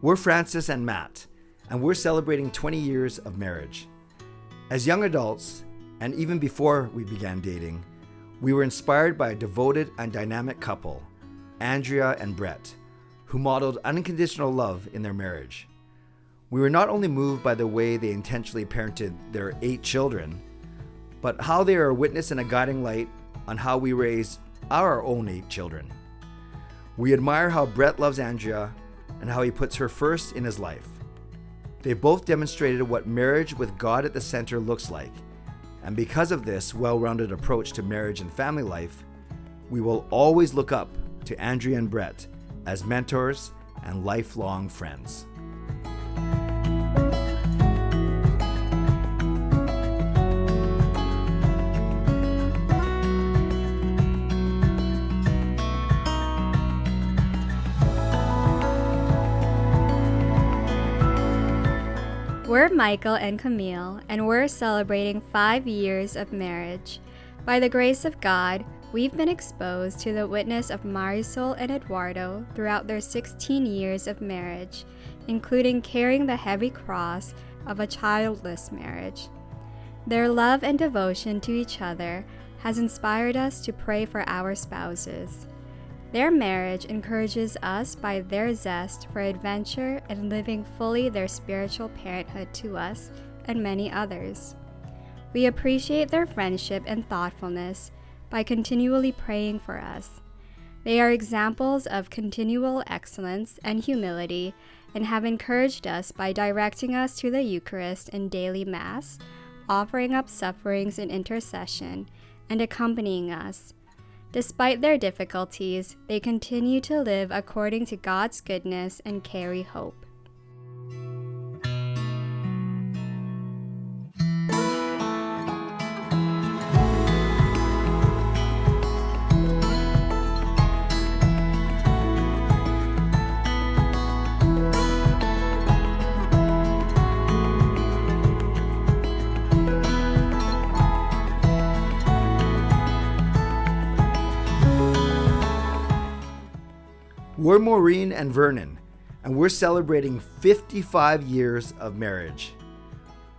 We're Francis and Matt, and we're celebrating 20 years of marriage. As young adults, and even before we began dating, we were inspired by a devoted and dynamic couple, Andrea and Brett, who modeled unconditional love in their marriage. We were not only moved by the way they intentionally parented their 8 children, but how they are a witness and a guiding light on how we raise our own 8 children. We admire how Brett loves Andrea and how he puts her first in his life. They've both demonstrated what marriage with God at the center looks like, and because of this well-rounded approach to marriage and family life, we will always look up to Andrea and Brett as mentors and lifelong friends. We're Michael and Camille, and we're celebrating 5 years of marriage. By the grace of God, we've been exposed to the witness of Marisel and Eduardo throughout their 16 years of marriage, including carrying the heavy cross of a childless marriage. Their love and devotion to each other has inspired us to pray for our spouses. Their marriage encourages us by their zest for adventure and living fully their spiritual parenthood to us and many others. We appreciate their friendship and thoughtfulness by continually praying for us. They are examples of continual excellence and humility and have encouraged us by directing us to the Eucharist and daily Mass, offering up sufferings in intercession, and accompanying us. Despite their difficulties, they continue to live according to God's goodness and carry hope. We're Maureen and Vernon, and we're celebrating 55 years of marriage.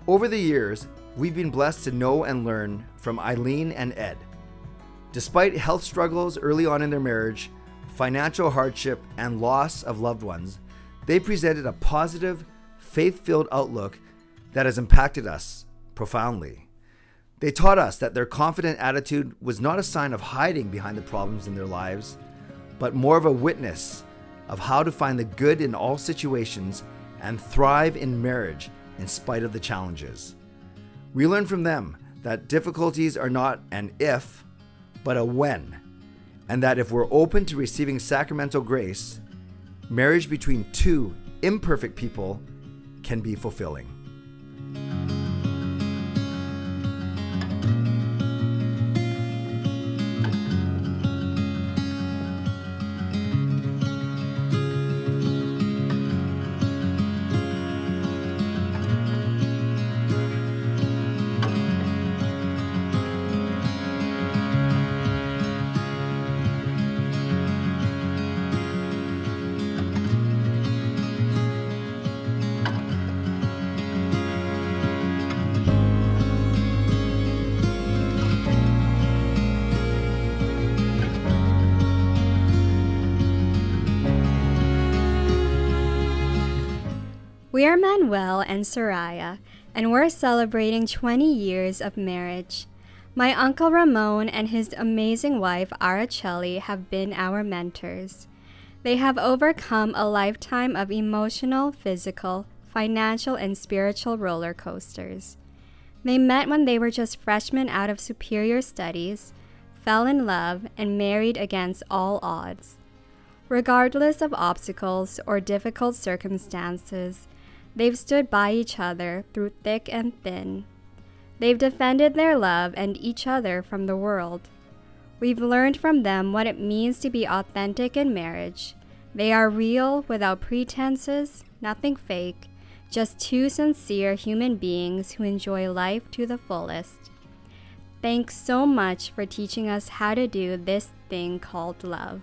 Over the years, we've been blessed to know and learn from Eileen and Ed. Despite health struggles early on in their marriage, financial hardship, and loss of loved ones, they presented a positive, faith-filled outlook that has impacted us profoundly. They taught us that their confident attitude was not a sign of hiding behind the problems in their lives, but more of a witness of how to find the good in all situations and thrive in marriage in spite of the challenges. We learned from them that difficulties are not an if, but a when, and that if we're open to receiving sacramental grace, marriage between 2 imperfect people can be fulfilling. We are Manuel and Soraya, and we're celebrating 20 years of marriage. My Uncle Ramon and his amazing wife Araceli have been our mentors. They have overcome a lifetime of emotional, physical, financial, and spiritual roller coasters. They met when they were just freshmen out of superior studies, fell in love, and married against all odds. Regardless of obstacles or difficult circumstances, they've stood by each other through thick and thin. They've defended their love and each other from the world. We've learned from them what it means to be authentic in marriage. They are real, without pretenses, nothing fake, just 2 sincere human beings who enjoy life to the fullest. Thanks so much for teaching us how to do this thing called love.